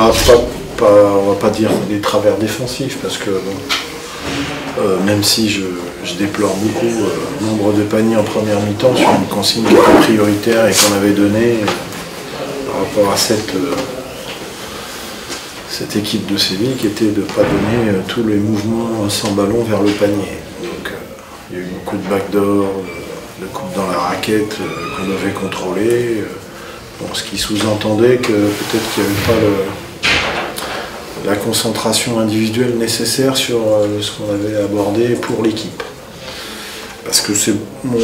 On va pas dire des travers défensifs, parce que bon, même si je déplore beaucoup le nombre de paniers en première mi-temps sur une consigne qui était prioritaire et qu'on avait donnée par rapport à cette équipe de Séville, qui était de ne pas donner tous les mouvements sans ballon vers le panier. Donc il y a eu beaucoup de backdoor, de coupes dans la raquette qu'on devait contrôler, bon, ce qui sous-entendait que peut-être qu'il n'y avait pas la concentration individuelle nécessaire sur ce qu'on avait abordé pour l'équipe. Parce que c'est mon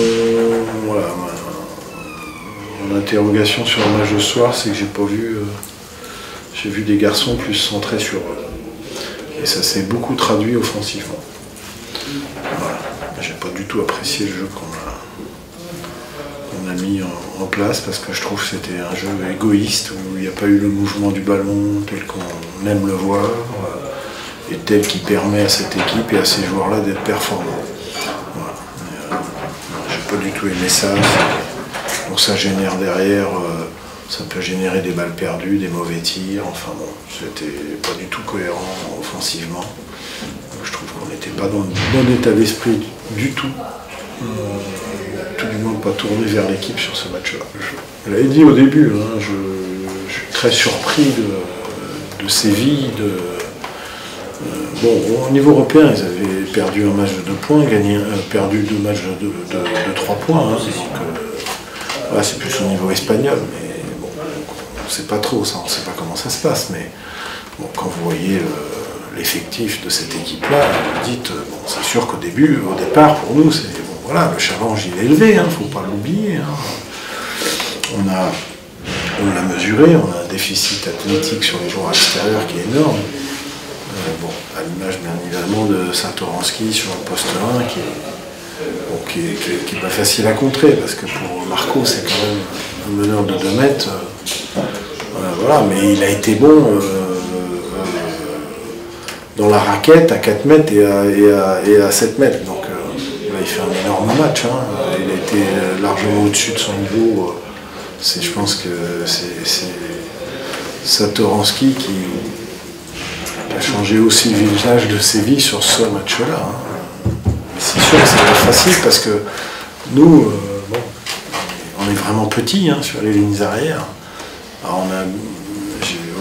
interrogation sur le match de ce soir, c'est que j'ai pas vu, j'ai vu des garçons plus centrés sur eux. Et ça s'est beaucoup traduit offensivement. Voilà. J'ai pas du tout apprécié le jeu qu'on a mis en place, parce que je trouve que c'était un jeu égoïste où il n'y a pas eu le mouvement du ballon tel qu'on aime le voir et tel qui permet à cette équipe et à ces joueurs-là d'être performants. Voilà. J'ai pas du tout aimé ça. Donc ça génère derrière, ça peut générer des balles perdues, des mauvais tirs, enfin bon, c'était pas du tout cohérent offensivement. Donc je trouve qu'on n'était pas dans le bon état d'esprit du tout. Tout du moins pas tourné vers l'équipe sur ce match-là. Je l'avais dit au début, hein, je suis très surpris de Séville. Bon, au niveau européen, ils avaient perdu un match de 2 points, perdu 2 matchs de 3 points. Hein, voilà, c'est plus au niveau espagnol, mais bon, on ne sait pas trop, ça, on ne sait pas comment ça se passe. Mais bon, quand vous voyez l'effectif de cette équipe-là, vous dites, bon, c'est sûr qu'au départ, pour nous, c'est bon, voilà, le challenge il est élevé, il ne faut pas l'oublier. Hein. On l'a mesuré, on a un déficit athlétique sur les joueurs extérieurs qui est énorme. Bon, à l'image bien évidemment de Satoransky sur le poste 1, qui est pas facile à contrer, parce que pour Marco c'est quand même un meneur de 2 mètres. Voilà, mais il a été bon dans la raquette à 4 mètres et à 7 mètres. Donc là, il fait un énorme match. Hein. Il a été largement au-dessus de son niveau. Je pense que c'est Satoransky qui a changé aussi le visage de Séville sur ce match-là. Hein. C'est sûr que c'est pas facile, parce que nous, bon, on est vraiment petits, hein, sur les lignes arrière. Alors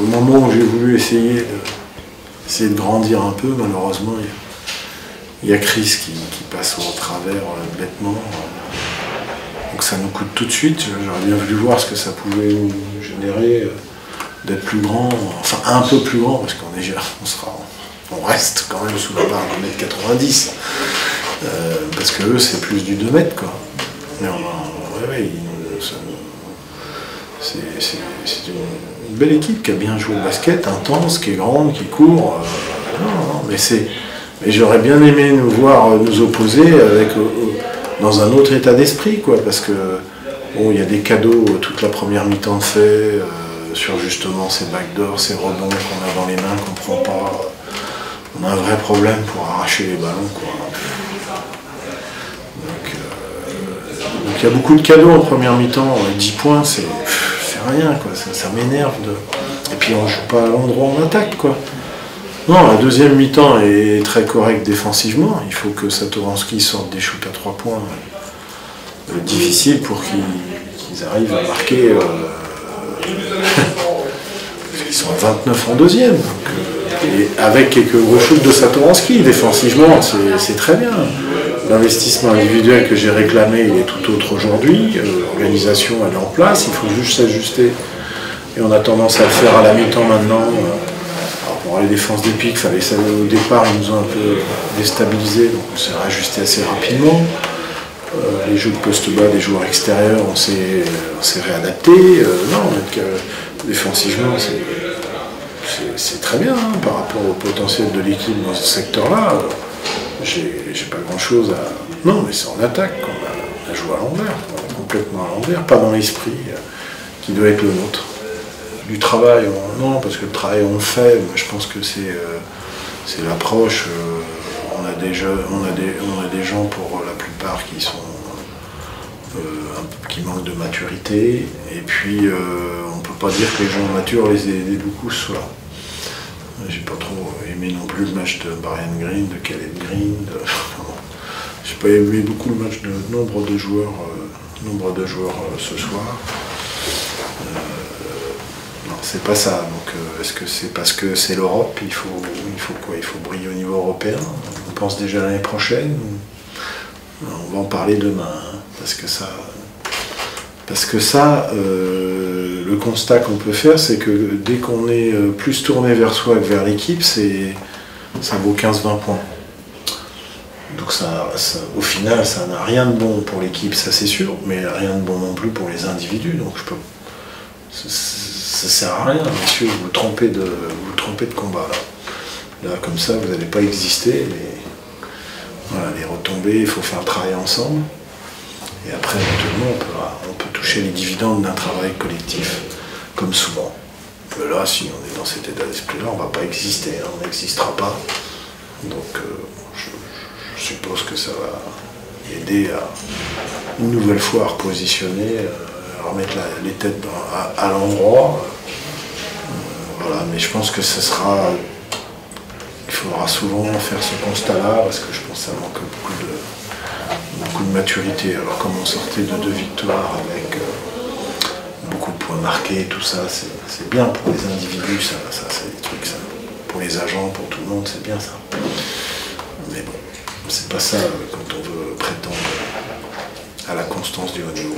au moment où j'ai voulu essayer de grandir un peu, malheureusement, il y a Chris qui passe au travers bêtement. Donc ça nous coûte tout de suite. J'aurais bien voulu voir ce que ça pouvait nous générer d'être plus grand, enfin un peu plus grand, parce on reste quand même sous la barre de 1m90. Parce que eux, c'est plus du 2 mètres, quoi. Mais c'est une belle équipe qui a bien joué au basket, intense, qui est grande, qui court. Mais j'aurais bien aimé nous voir nous opposer dans un autre état d'esprit, quoi, parce que bon, il y a des cadeaux toute la première mi-temps fait sur justement ces backdoors, ces rebonds qu'on a dans les mains, qu'on ne prend pas. On a un vrai problème pour arracher les ballons, quoi. Donc il y a beaucoup de cadeaux en première mi-temps. 10 points, c'est rien, quoi. Ça m'énerve. Et puis on ne joue pas à l'endroit en attaque, quoi. Non, la deuxième mi-temps est très correcte défensivement. Il faut que Satoransky sorte des shoots à 3 points difficiles pour qu'ils arrivent à marquer. Ils sont à 29 en deuxième. Donc, et avec quelques gros shoots de Satoransky, défensivement, c'est très bien. L'investissement individuel que j'ai réclamé, il est tout autre aujourd'hui. L'organisation, elle est en place, il faut juste s'ajuster. Et on a tendance à le faire à la mi-temps maintenant. Alors pour les défenses des pics, au départ, ils nous ont un peu déstabilisés, donc on s'est rajusté assez rapidement. Les jeux de poste bas des joueurs extérieurs, on s'est réadapté. Défensivement, c'est très bien, hein, par rapport au potentiel de l'équipe dans ce secteur-là. J'ai pas grand-chose à... Non, mais c'est en attaque qu'on a joué à l'envers, complètement à l'envers, pas dans l'esprit qui doit être le nôtre. Du travail, non, parce que le travail on le fait, mais je pense que c'est l'approche. On a des gens pour la plupart qui manquent de maturité, et puis on peut pas dire que les gens matures les aident beaucoup ce soir. J'ai pas trop aimé non plus le match de Brian Green, de Caleb Green. J'ai pas aimé beaucoup le match de nombre de joueurs ce soir. Non, c'est pas ça. Donc, est-ce que c'est parce que c'est l'Europe? Il faut quoi? Il faut briller au niveau européen. On pense déjà à l'année prochaine. On va en parler demain, hein, parce que ça, le constat qu'on peut faire, c'est que dès qu'on est plus tourné vers soi que vers l'équipe, ça vaut 15-20 points. Donc au final, ça n'a rien de bon pour l'équipe, ça c'est sûr, mais rien de bon non plus pour les individus. Donc ça sert à rien, messieurs, vous vous trompez de combat là. Là, comme ça, vous n'allez pas exister. Voilà, les retombées, il faut faire le travail ensemble. Et après, éventuellement, on peut toucher les dividendes d'un travail collectif, comme souvent. Mais là, si on est dans cet état d'esprit-là, on ne va pas exister, hein, on n'existera pas. Donc, je suppose que ça va aider une nouvelle fois à repositionner, à remettre les têtes à l'endroit. Voilà, mais je pense que ce sera... Il faudra souvent faire ce constat-là, parce que je pense que ça manque beaucoup de maturité. Alors comme on sortait de 2 victoires avec beaucoup de points marqués, tout ça, c'est bien pour les individus, ça c'est des trucs, ça. Pour les agents, pour tout le monde, c'est bien ça. Mais bon, c'est pas ça quand on veut prétendre à la constance du haut niveau.